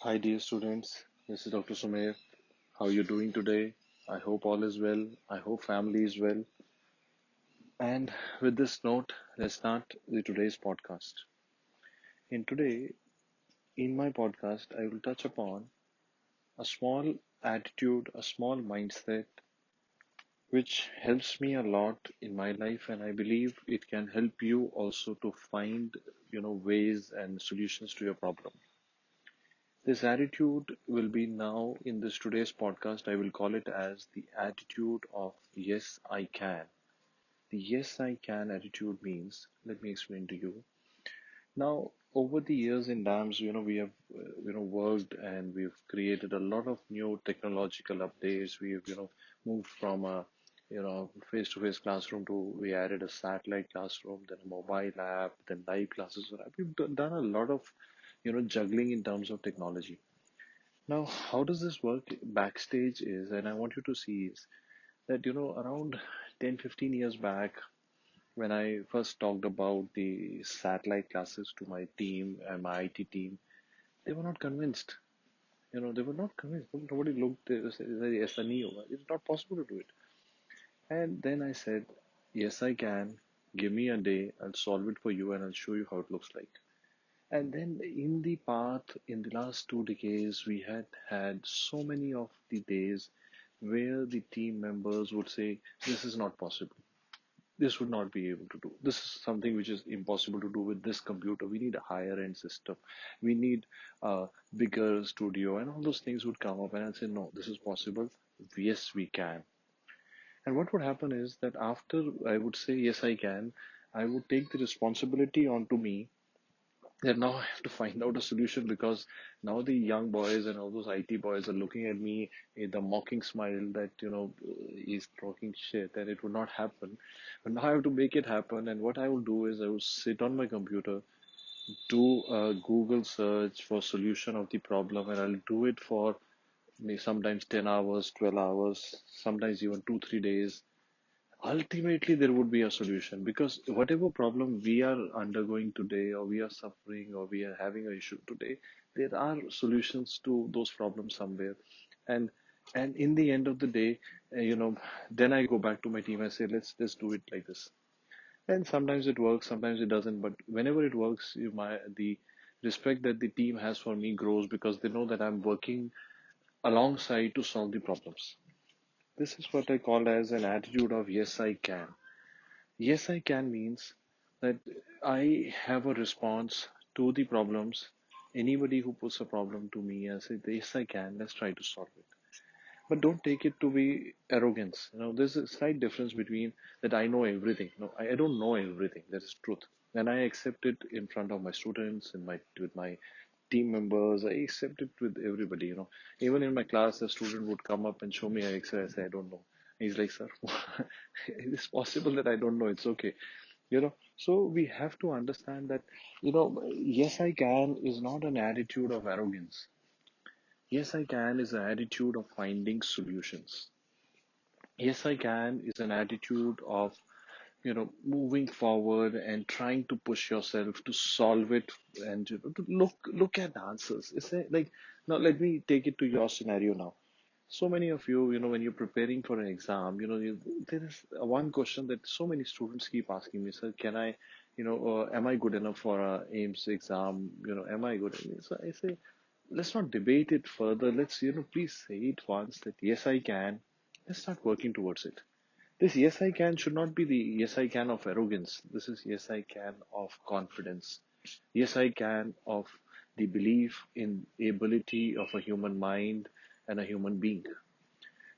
Hi, dear students. This is Dr. Sumer. How are you doing today? I hope all is well. I hope family is well. And with this note, let's start today's podcast. In my podcast, I will touch upon a small attitude, a small mindset, which helps me a lot in my life, and I believe it can help you also to find, ways and solutions to your problem. This attitude will be now in this today's podcast. I will call it as the attitude of yes, I can. The yes, I can attitude means, let me explain to you. Now, over the years in DAMS, we have, worked and we've created a lot of new technological updates. We've, moved from a, face-to-face classroom to we added a satellite classroom, then a mobile app, then live classes. We've done a lot of, juggling in terms of technology. Now, how does this work backstage is, and I want you to see is that, around 10, 15 years back, when I first talked about the satellite classes to my team and my IT team, they were not convinced. They were not convinced. Nobody looked, they said, yes, I knew. It's not possible to do it. And then I said, yes, I can. Give me a day. I'll solve it for you and I'll show you how it looks like. And then in the path, in the last 2 decades, we had so many of the days where the team members would say, this is not possible. This would not be able to do. This is something which is impossible to do with this computer. We need a higher end system. We need a bigger studio, and all those things would come up. And I'd say, no, this is possible. Yes, we can. And what would happen is that after I would say, yes, I can, I would take the responsibility onto me that now I have to find out a solution because now the young boys and all those IT boys are looking at me with a mocking smile that, he's talking shit and it would not happen. But now I have to make it happen. And what I will do is I will sit on my computer, do a Google search for solution of the problem, and I'll do it for sometimes 10 hours, 12 hours, sometimes even 2, 3 days. Ultimately there would be a solution because whatever problem we are undergoing today or we are suffering or we are having an issue today, there are solutions to those problems somewhere. And and in the end of the day, then I go back to my team and say, let's do it like this. And sometimes it works, sometimes it doesn't, but whenever it works, the respect that the team has for me grows because they know that I'm working alongside to solve the problems. This is what I call as an attitude of yes, I can. Yes, I can means that I have a response to the problems. Anybody who puts a problem to me and say, yes, I can, let's try to solve it. But don't take it to be arrogance. There's a slight difference between that I know everything. No, I don't know everything. That is truth. And I accept it in front of my students and with my team members. I accept it with everybody. Even in my class, a student would come up and show me an Excel. I say, I don't know. He's like, sir, it's possible that I don't know. It's okay. So we have to understand that, yes, I can is not an attitude of arrogance. Yes, I can is an attitude of finding solutions. Yes, I can is an attitude of, moving forward and trying to push yourself to solve it and to look at the answers. It's like, now let me take it to your scenario now. So many of you, when you're preparing for an exam, there is one question that so many students keep asking me, sir, can I, am I good enough for a AIMS exam? Am I good? So I say, let's not debate it further. Let's, please say it once that yes, I can. Let's start working towards it. This yes, I can should not be the yes, I can of arrogance. This is yes, I can of confidence. Yes, I can of the belief in the ability of a human mind and a human being.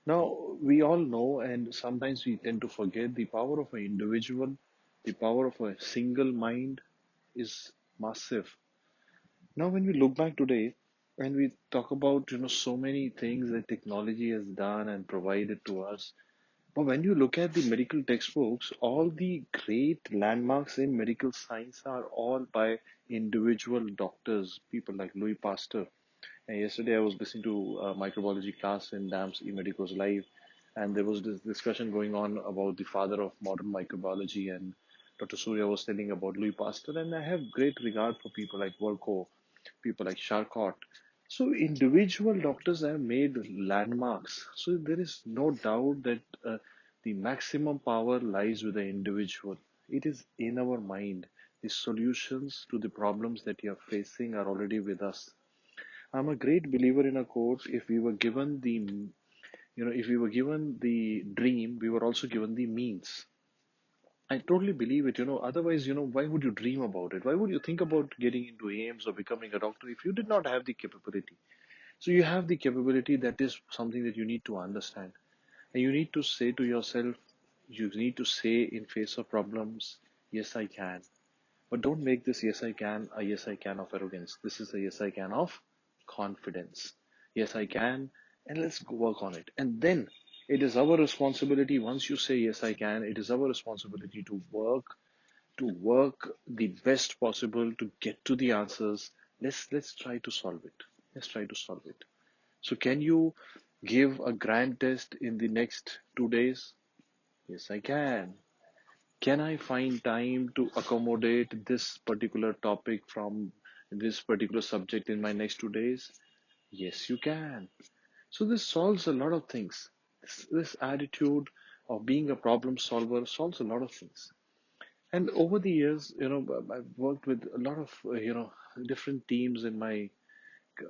Now, we all know, and sometimes we tend to forget the power of an individual, the power of a single mind is massive. Now, when we look back today and we talk about, so many things that technology has done and provided to us, but when you look at the medical textbooks, all the great landmarks in medical science are all by individual doctors, people like Louis Pasteur. And yesterday I was listening to a microbiology class in DAMS eMedico's live, and there was this discussion going on about the father of modern microbiology, and Dr. Surya was telling about Louis Pasteur, and I have great regard for people like Volko, people like Charcot. So individual doctors have made landmarks. So there is no doubt that the maximum power lies with the individual. It is in our mind. The solutions to the problems that you are facing are already with us. I'm a great believer in a quote. If we were given the dream, we were also given the means. I totally believe it. Otherwise, why would you dream about it? Why would you think about getting into AIMS or becoming a doctor if you did not have the capability? So you have the capability. That is something that you need to understand. And you need to say to yourself, you need to say in face of problems, yes, I can. But don't make this yes, I can a yes, I can of arrogance. This is a yes, I can of confidence. Yes, I can, and let's go work on it. And then it is our responsibility. Once you say yes, I can, it is our responsibility to work the best possible to get to the answers. Let's try to solve it. Let's try to solve it. So can you give a grand test in the next 2 days? Yes, I can. Can I find time to accommodate this particular topic from this particular subject in my next 2 days? Yes, you can. So this solves a lot of things. This attitude of being a problem solver solves a lot of things. And over the years, I've worked with a lot of, different teams in my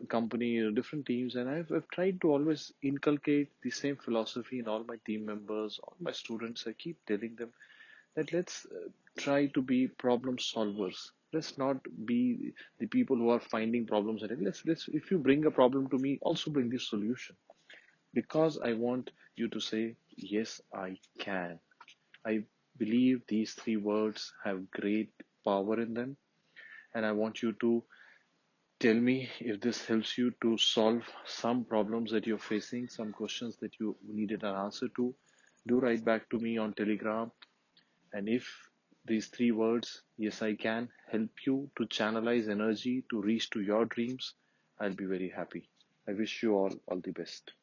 company, different teams, and I've tried to always inculcate the same philosophy in all my team members, all my students. I keep telling them that let's try to be problem solvers. Let's not be the people who are finding problems. And let's if you bring a problem to me, also bring the solution because I want you to say yes, I can. I believe these three words have great power in them, and I want you to tell me if this helps you to solve some problems that you're facing, some questions that you needed an answer to. Do write back to me on Telegram. And if these three words, yes, I can, help you to channelize energy to reach to your dreams, I'll be very happy. I wish you all the best.